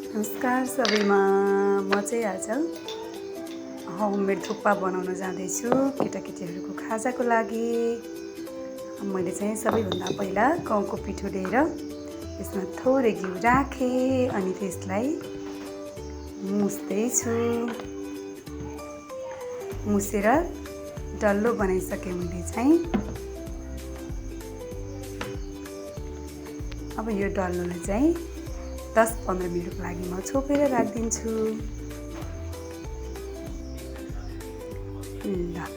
नमस्कार सबैमा। म चाहिँ आज होममेड थुक्पा बनाउन जाँदैछु केटाकेटीहरूको खाजाको लागि। मैले चाहिँ सबैभन्दा पहिला गहुँको पिठो लिएर त्यसमा थोरै घिउ राखेँ अनि त्यसलाई मुस्दैछु। मुसेर डल्लो बनाइसकेँ मैले चाहिँ। अब यो डल्लोलाई चाहिँ 10-15 मिनटको लागि म छोपेर राखिदिन्छु।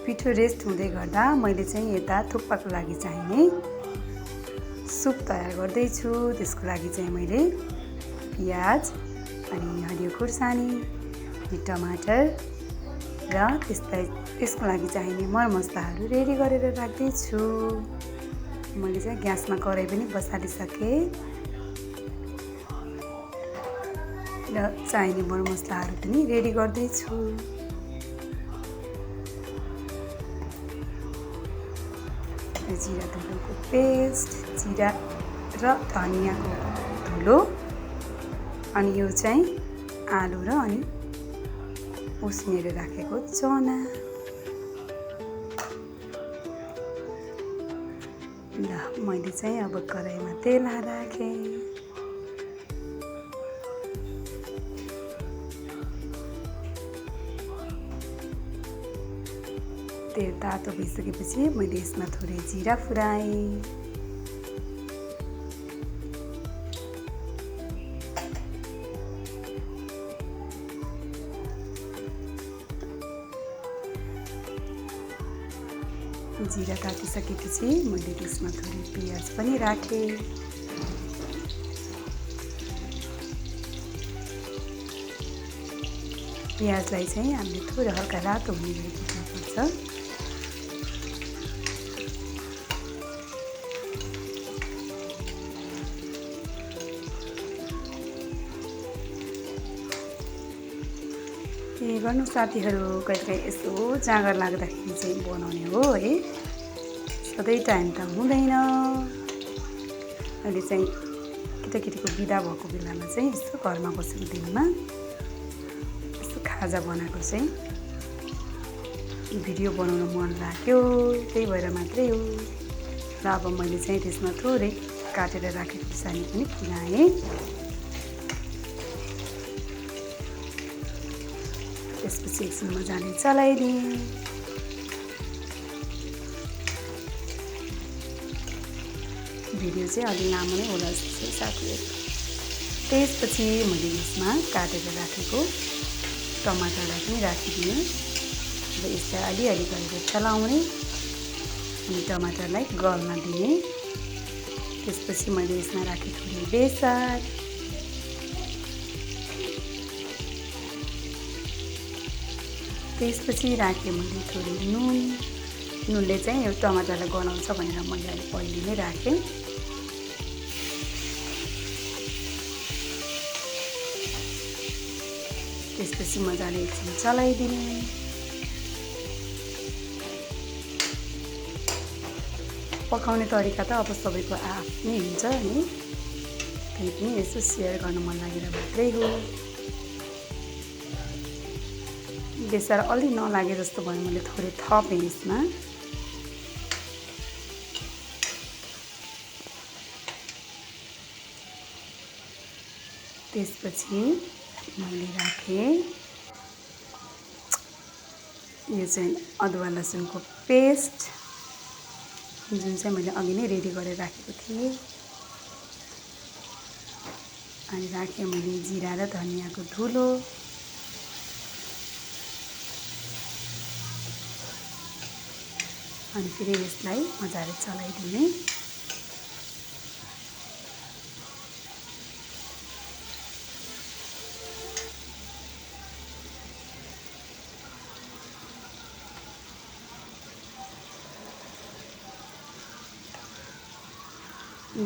पिठो रेस्ट हुँदै गर्दा मैले चाहिँ यता थुक्पाको लागि चाहिने सुप तयार गर्दैछु। त्यसको लागि चाहिँ मैले पियाज अनि हरियो खुर्सानी अनि टमाटर र त्यसको लागि चाहिने मरमसलाहरू रेडी गरेर राख्दैछु। मैले चाहिँ ग्यासमा कराई पनि बसालिसकेँ र चाहिने मरमसलाहरू पनि रेडी गर्दैछु। जिरा धुलोको पेस्ट, जिरा र धनियाँको धुलो, अनि यो चाहिँ आलु र अनि उसिनेर राखेको चना। ल मैले चाहिँ अब कराईमा तेल राखेँ। तेल तातो भइसकेपछि मैले यसमा थोरै जिरा फुराएँ। जिरा तातिसकेपछि मैले त्यसमा थोरै पियाज पनि राखेँ। पियाजलाई चाहिँ हामीले थोरै हल्का रातो हुने गरी टिप्नुपर्छ। के गर्नु साथीहरू, कहिलेकाहीँ यसो जाँगर लाग्दाखेरि चाहिँ बनाउने हो है, सधैँ टाइम त हुँदैन। अहिले चाहिँ केटाकेटीको बिदा भएको बेलामा चाहिँ यस्तो घरमा बसेको दिनमा यस्तो खाजा बनाएको चाहिँ भिडियो बनाउन मन लाग्यो, त्यही भएर मात्रै हो। र अब मैले चाहिँ त्यसमा थोरै काटेर राखेको खुर्सानी पनि फुलाएँ। त्यसपछि एकछिन मजाले चलाइदिएँ। भिडियो चाहिँ अलि लामो नै होला जस्तो छ साथीहरू। त्यसपछि मैले यसमा काटेर राखेको टमाटरलाई पनि राखिदिएँ। अब यसलाई अलिअलि गरेर चलाउने अनि टमाटरलाई गल्न दिने। त्यसपछि मैले यसमा राखेँ थोरै बेसार, त्यसपछि राखेँ मैले थोरै नुन। नुनले चाहिँ यो टमाटरलाई गनाउँछ भनेर मैले अलिक पहिले नै राखेँ। त्यसपछि मजाले एकछिन चलाइदिने। पकाउने तरिका त अब सबैको आफ्नै हुन्छ नि, त्यही पनि यसो सेयर गर्न मन लागेर मात्रै हो। बेसार अलि नलागे जस्तो भयो, मैले थोरै थपेँ यसमा। त्यसपछि मैले राखेँ यो चाहिँ अदुवा लसुनको पेस्ट, जुन चाहिँ मैले अघि नै रेडी गरेर राखेको थिएँ। अनि राखेँ मैले जिरा र धनियाँको धुलो। अनि फेरि यसलाई मजाले चलाइदिने।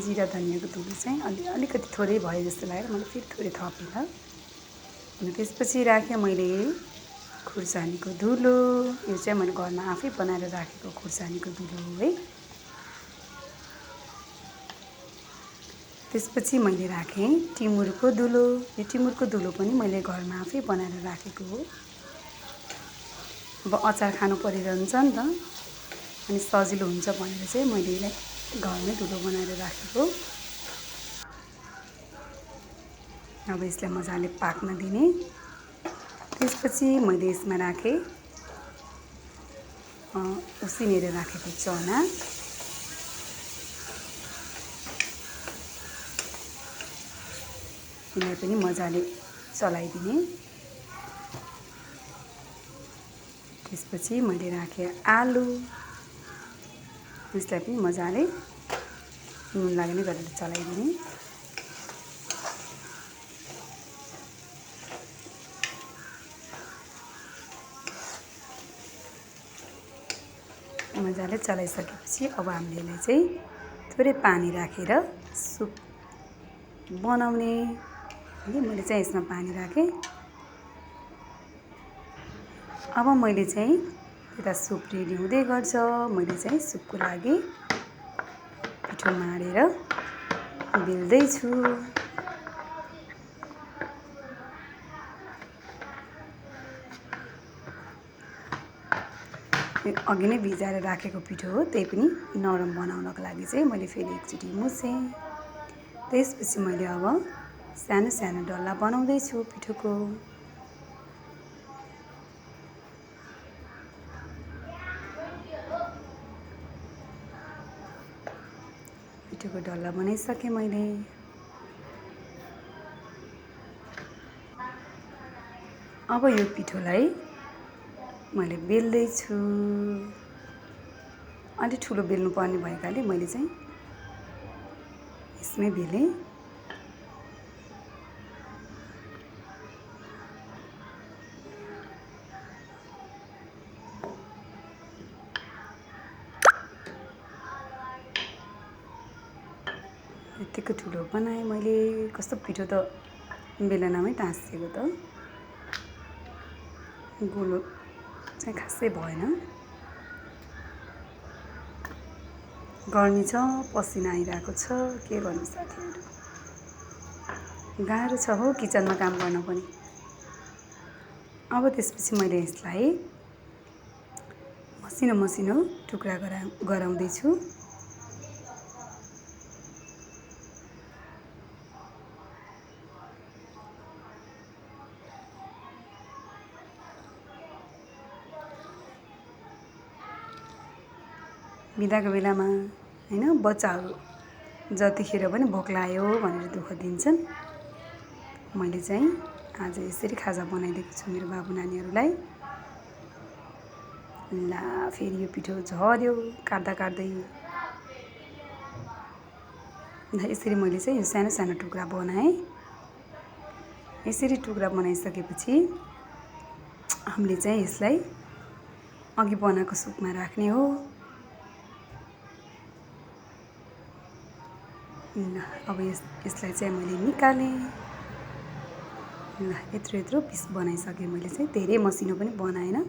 जिरा धनियाँको धुलो चाहिँ अलिकति थोरै भयो जस्तो लागेर मैले फेरि थोरै थपेँ ल। अनि त्यसपछि राखेँ मैले खुर्सानीको धुलो। यो चाहिँ मैले घरमा आफै बनाएर राखेको खुर्सानीको धुलो हो है। त्यसपछि मैले राखेँ टिमुरको धुलो। यो टिमुरको धुलो पनि मैले घरमा आफै बनाएर राखेको हो। अब अचार खानु परिरहन्छ नि त, अनि सजिलो हुन्छ भनेर चाहिँ मैले यसलाई घरमै धुलो बनाएर राखेको। अब यसलाई मजाले पाक्न दिने। त्यसपछि मैले यसमा राखेँ उसिनेर राखेको चना। यसलाई पनि मजाले चलाइदिने। त्यसपछि मैले राखेँ आलु। यसलाई पनि मजाले नुन लाग्ने गरेर चलाइदिने। मजाले चलाइसकेपछि अब हामीले यसलाई चाहिँ थोरै पानी राखेर सुप बनाउने। मैले चाहिँ यसमा पानी राखेँ। अब मैले चाहिँ यता सुप रेडी हुँदै गर्छ। मैले चाहिँ सुपको लागि पिठो माडेर बेल्दैछु। अघि नै भिजाएर राखेको पिठो हो, त्यही पनि नरम बनाउनको लागि चाहिँ मैले फेरि एकचोटि मुछेँ। त्यसपछि मैले अब सानो सानो डल्ला बनाउँदैछु पिठोको। पिठोको डल्ला बनाइसकेँ मैले। अब यो पिठोलाई मैले बेल्दैछु। अलि ठुलो बेल्नु पर्ने भएकाले मैले चाहिँ यसमै बेलेँ। यतिको ठुलो बनाएँ मैले। कस्तो पिठो त बेलनामै टाँसिएको त, गोलो चाहिँ खासै भएन। गर्मी छ, पसिना आइरहेको छ, के गर्नु साथीहरू। गाह्रो छ हो किचनमा काम गर्न पनि। अब त्यसपछि मैले यसलाई मसिनो मसिनो टुक्रा गराउँदैछु। बिदाको बेलामा हैन, बच्चाहरू जतिखेर पनि भोक लाग्यो भनेर दुःख दिन्छन्। मैले चाहिँ आज यसरी खाजा बनाइदिएको छु मेरो बाबु नानीहरूलाई। ला फेरि यो पिठो झर्यो काट्दा काट्दै। यसरी मैले चाहिँ यो सानो सानो टुक्रा बनाएँ। यसरी टुक्रा बनाइसकेपछि हामीले चाहिँ यसलाई अघि बनाएको सुपमा राख्ने हो। ल अब यसलाई चाहिँ मैले निकालेँ। ल यत्रो यत्रो पिस बनाइसकेँ मैले चाहिँ, धेरै मसिनो पनि बनाएन।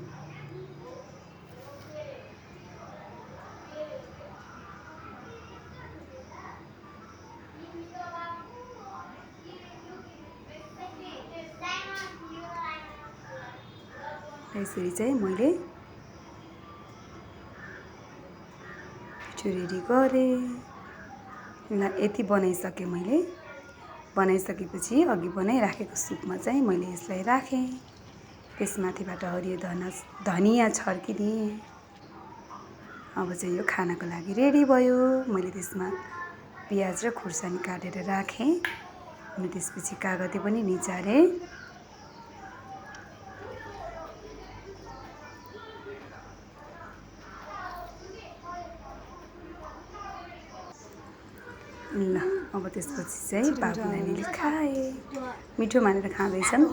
यसरी चाहिँ मैले पिठो रेडी गरेँ। ल यति बनाइसकेँ मैले। बनाइसकेपछि अघि बनाइराखेको सुपमा चाहिँ मैले यसलाई राखेँ। त्यसमाथिबाट हरियो धनिया छर्किदिएँ। अब चाहिँ यो खानको लागि रेडी भयो। मैले त्यसमा प्याज र खुर्सानी काटेर राखेँ। अनि त्यसपछि कागती पनि निचारेँ। ल अब त्यसपछि चाहिँ बाबु नानीले खाए। मिठो मानेर खाँदैछन्।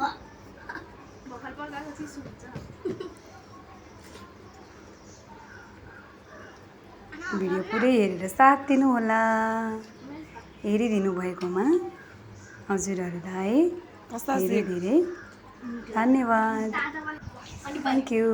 भिडियो पुरै हेरेर साथ दिनुहोला। हेरिदिनु भएकोमा हजुरहरूलाई धेरै धेरै धन्यवाद। Thank you.